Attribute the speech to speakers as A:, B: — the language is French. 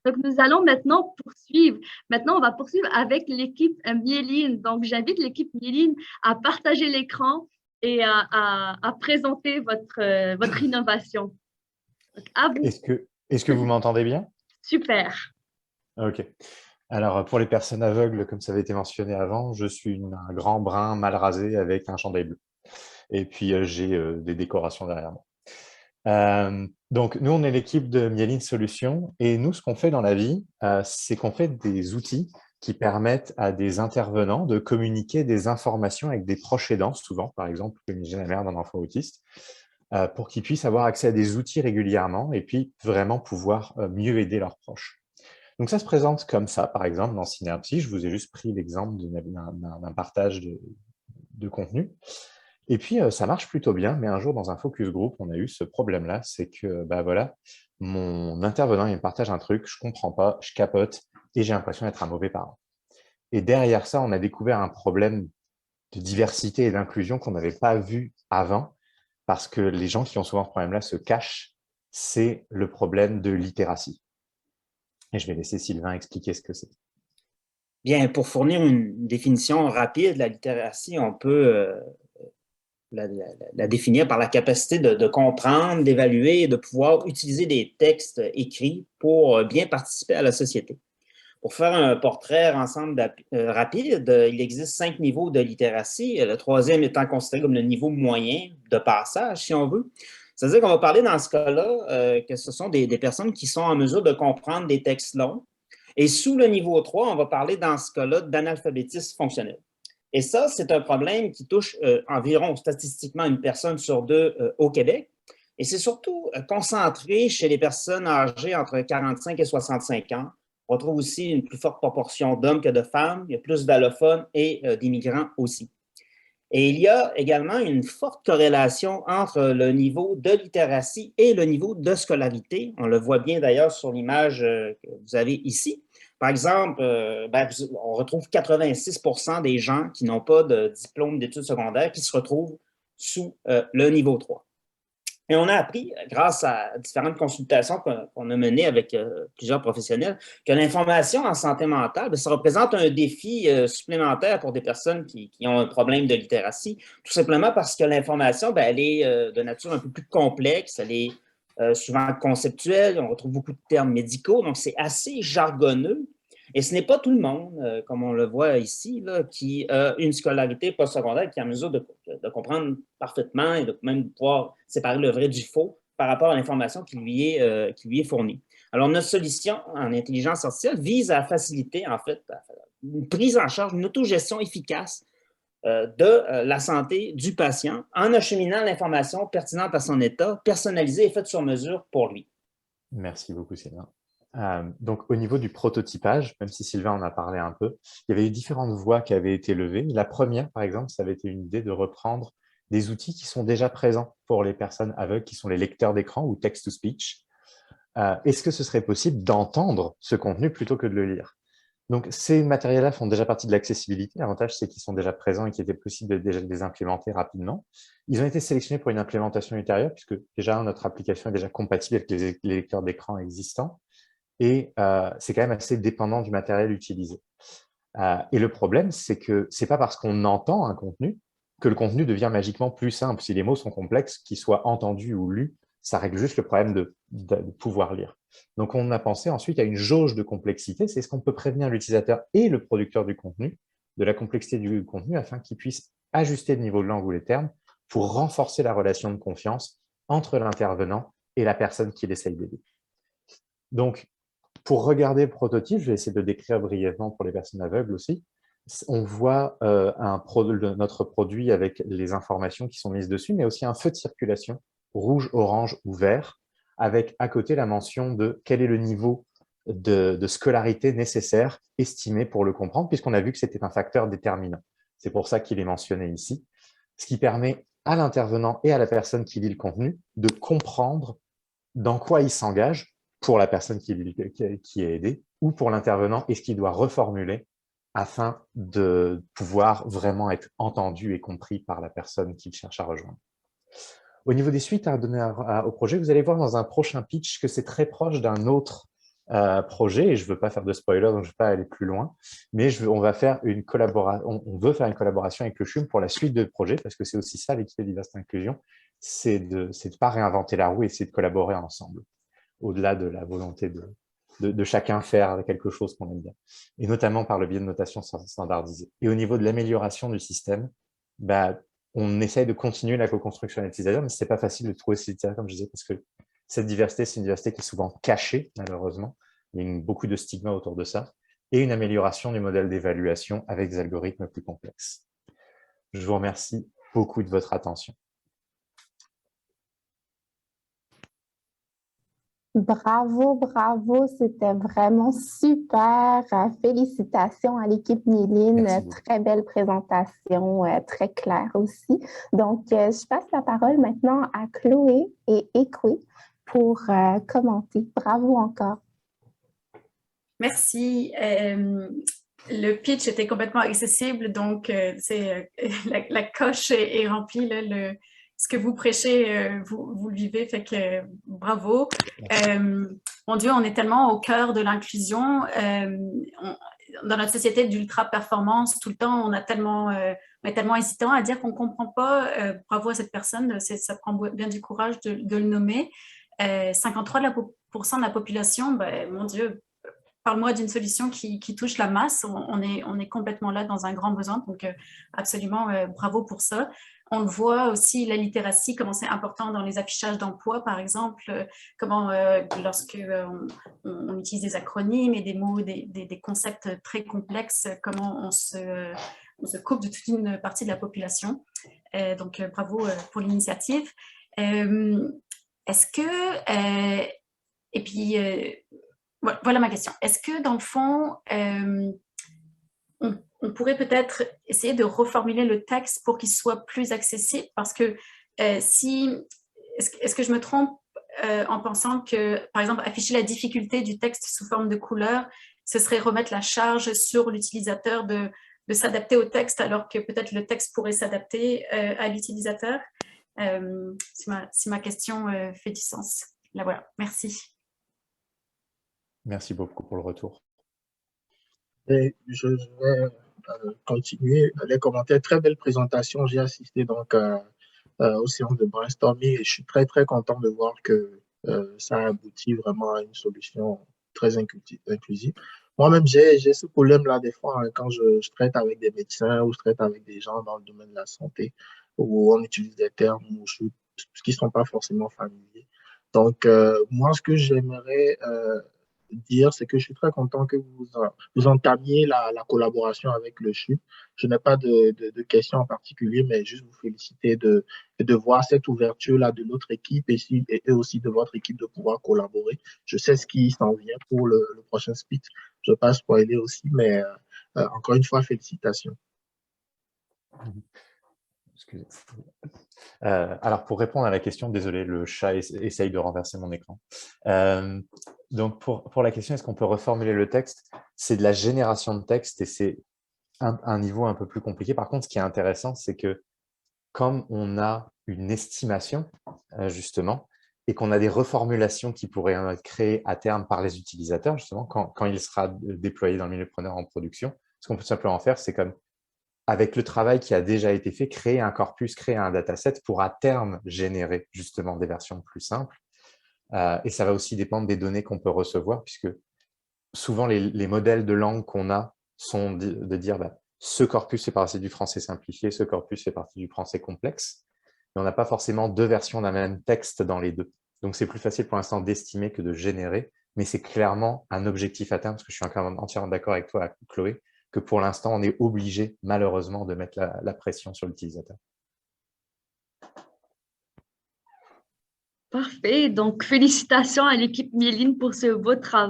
A: Donc, nous allons maintenant poursuivre. Maintenant, on va poursuivre avec l'équipe Myéline. Donc, j'invite l'équipe Myéline à partager l'écran et à présenter votre innovation. Donc, à vous.
B: Est-ce que vous m'entendez bien?
A: Super.
B: OK. Alors, pour les personnes aveugles, comme ça avait été mentionné avant, je suis un grand brun mal rasé avec un chandail bleu. Et puis, j'ai des décorations derrière moi. Donc, nous, on est l'équipe de Myéline Solutions et nous, ce qu'on fait dans la vie, c'est qu'on fait des outils qui permettent à des intervenants de communiquer des informations avec des proches aidants, souvent, par exemple, comme j'ai la mère d'un enfant autiste, pour qu'ils puissent avoir accès à des outils régulièrement et puis vraiment pouvoir mieux aider leurs proches. Donc, ça se présente comme ça, par exemple, dans Synapsi. Je vous ai juste pris l'exemple d'un partage de contenu. Et puis, ça marche plutôt bien, mais un jour, dans un focus group, on a eu ce problème-là, c'est que, bah voilà, mon intervenant, il me partage un truc, je comprends pas, je capote, et j'ai l'impression d'être un mauvais parent. Et derrière ça, on a découvert un problème de diversité et d'inclusion qu'on n'avait pas vu avant, parce que les gens qui ont souvent ce problème-là se cachent, c'est le problème de littératie. Et je vais laisser Sylvain expliquer ce que c'est.
C: Bien, pour fournir une définition rapide, la littératie, on peut la définir par la capacité de comprendre, d'évaluer et de pouvoir utiliser des textes écrits pour bien participer à la société. Pour faire un portrait ensemble rapide, il existe 5 niveaux de littératie, le troisième étant considéré comme le niveau moyen de passage, si on veut. C'est-à-dire qu'on va parler dans ce cas-là que ce sont des personnes qui sont en mesure de comprendre des textes longs. Et sous le niveau 3, on va parler dans ce cas-là d'analphabétisme fonctionnel. Et ça, c'est un problème qui touche environ statistiquement une personne sur deux au Québec. Et c'est surtout concentré chez les personnes âgées entre 45 et 65 ans. On retrouve aussi une plus forte proportion d'hommes que de femmes. Il y a plus d'allophones et d'immigrants aussi. Et il y a également une forte corrélation entre le niveau de littératie et le niveau de scolarité. On le voit bien d'ailleurs sur l'image que vous avez ici. Par exemple, on retrouve 86% des gens qui n'ont pas de diplôme d'études secondaires qui se retrouvent sous le niveau 3. Et on a appris, grâce à différentes consultations qu'on a menées avec plusieurs professionnels, que l'information en santé mentale, ça représente un défi supplémentaire pour des personnes qui ont un problème de littératie, tout simplement parce que l'information, elle est de nature un peu plus complexe, elle est souvent conceptuelle, on retrouve beaucoup de termes médicaux, donc c'est assez jargonneux. Et ce n'est pas tout le monde, comme on le voit ici, là, qui a une scolarité postsecondaire qui est en mesure de comprendre parfaitement et de même pouvoir séparer le vrai du faux par rapport à l'information qui lui est fournie. Alors, notre solution en intelligence artificielle vise à faciliter, en fait, une prise en charge, une autogestion efficace de la santé du patient en acheminant l'information pertinente à son état, personnalisée et faite sur mesure pour lui.
B: Merci beaucoup, Sylvain. Donc, au niveau du prototypage, même si Sylvain en a parlé un peu, il y avait eu différentes voies qui avaient été levées. La première, par exemple, ça avait été une idée de reprendre des outils qui sont déjà présents pour les personnes aveugles, qui sont les lecteurs d'écran ou text-to-speech. Est-ce que ce serait possible d'entendre ce contenu plutôt que de le lire? Donc, ces matériels-là font déjà partie de l'accessibilité. L'avantage, c'est qu'ils sont déjà présents et qu'il était possible de déjà les implémenter rapidement. Ils ont été sélectionnés pour une implémentation ultérieure, puisque déjà, notre application est déjà compatible avec les lecteurs d'écran existants. Et c'est quand même assez dépendant du matériel utilisé. Et le problème, c'est que ce n'est pas parce qu'on entend un contenu que le contenu devient magiquement plus simple. Si les mots sont complexes, qu'ils soient entendus ou lus, ça règle juste le problème de pouvoir lire. Donc, on a pensé ensuite à une jauge de complexité. C'est ce qu'on peut prévenir l'utilisateur et le producteur du contenu de la complexité du contenu afin qu'ils puissent ajuster le niveau de langue ou les termes pour renforcer la relation de confiance entre l'intervenant et la personne qui essaye d'aider. Donc, pour regarder le prototype, je vais essayer de le décrire brièvement pour les personnes aveugles aussi. On voit notre produit avec les informations qui sont mises dessus, mais aussi un feu de circulation, rouge, orange ou vert, avec à côté la mention de quel est le niveau de scolarité nécessaire estimé pour le comprendre, puisqu'on a vu que c'était un facteur déterminant. C'est pour ça qu'il est mentionné ici, ce qui permet à l'intervenant et à la personne qui lit le contenu de comprendre dans quoi il s'engage pour la personne qui est aidée ou pour l'intervenant et ce qu'il doit reformuler afin de pouvoir vraiment être entendu et compris par la personne qu'il cherche à rejoindre. Au niveau des suites à donner au projet, vous allez voir dans un prochain pitch que c'est très proche d'un autre projet, et je ne veux pas faire de spoiler, donc je ne vais pas aller plus loin, mais on va faire une collaboration, on veut faire une collaboration avec le CHUM pour la suite de projet, parce que c'est aussi ça l'équité diversité inclusion, c'est de pas réinventer la roue et c'est de collaborer ensemble, au-delà de la volonté de chacun faire quelque chose qu'on aime bien, et notamment par le biais de notations standardisées. Et au niveau de l'amélioration du système, bah, on essaye de continuer la co-construction des utilisateurs, mais ce n'est pas facile de trouver ces utilisateurs, comme je disais, parce que cette diversité, c'est une diversité qui est souvent cachée, malheureusement. Il y a beaucoup de stigmas autour de ça, et une amélioration du modèle d'évaluation avec des algorithmes plus complexes. Je vous remercie beaucoup de votre attention.
D: Bravo, bravo, c'était vraiment super. Félicitations à l'équipe Méline, très belle présentation, très claire aussi. Donc, je passe la parole maintenant à Chloé et Écoué pour commenter. Bravo encore.
E: Merci. Le pitch était complètement accessible, donc la coche est remplie. Là, ce que vous prêchez, vous le vivez, fait que bravo. Mon Dieu, on est tellement au cœur de l'inclusion. Dans notre société d'ultra-performance, tout le temps, on est tellement hésitant à dire qu'on ne comprend pas. Bravo à cette personne, ça prend bien du courage de le nommer. 53% de la population, ben, mon Dieu, parle-moi d'une solution qui touche la masse. On est complètement là dans un grand besoin, donc absolument bravo pour ça. On le voit aussi, la littératie, comment c'est important dans les affichages d'emploi, par exemple, comment lorsque on utilise des acronymes et des mots, des concepts très complexes, comment on se coupe de toute une partie de la population. Donc, bravo pour l'initiative. Est-ce que, et puis, voilà ma question. Est-ce que, dans le fond, on pourrait peut-être essayer de reformuler le texte pour qu'il soit plus accessible? Parce que est-ce que je me trompe en pensant que, par exemple, afficher la difficulté du texte sous forme de couleur, ce serait remettre la charge sur l'utilisateur de s'adapter au texte, alors que peut-être le texte pourrait s'adapter à l'utilisateur? Si ma question fait du sens. Là, voilà. Merci.
B: Merci beaucoup pour le retour.
F: Et je vais continuer les commentaires. Très belle présentation. J'ai assisté donc aux séances de brainstorming et je suis très, très content de voir que ça aboutit vraiment à une solution très inclusive. Moi-même, j'ai ce problème-là des fois hein, quand je traite avec des médecins ou je traite avec des gens dans le domaine de la santé où on utilise des termes qui ne sont pas forcément familiers. Donc, moi, ce que j'aimerais dire, c'est que je suis très content que vous entamiez la collaboration avec le CHUM. Je n'ai pas de questions en particulier, mais juste vous féliciter de voir cette ouverture-là de notre équipe et aussi de votre équipe de pouvoir collaborer. Je sais ce qui s'en vient pour le prochain speech. Je ne vais pas spoiler aussi, mais encore une fois, félicitations.
B: Excusez. Alors, pour répondre à la question, désolé, le chat essaye de renverser mon écran. Donc, pour la question, est-ce qu'on peut reformuler le texte? C'est de la génération de texte et c'est un niveau un peu plus compliqué. Par contre, ce qui est intéressant, c'est que comme on a une estimation, justement, et qu'on a des reformulations qui pourraient être créées à terme par les utilisateurs, justement, quand il sera déployé dans le milieu preneur en production, ce qu'on peut simplement faire, c'est comme avec le travail qui a déjà été fait, créer un corpus, créer un dataset pour à terme générer justement des versions plus simples. Et ça va aussi dépendre des données qu'on peut recevoir, puisque souvent les modèles de langue qu'on a sont de dire bah, ce corpus fait partie du français simplifié, ce corpus fait partie du français complexe. Mais on n'a pas forcément deux versions d'un même texte dans les deux. Donc c'est plus facile pour l'instant d'estimer que de générer, mais c'est clairement un objectif à terme, parce que je suis entièrement d'accord avec toi, Chloé, que pour l'instant, on est obligé, malheureusement, de mettre la pression sur l'utilisateur.
A: Parfait. Donc, félicitations à l'équipe Méline pour ce beau travail.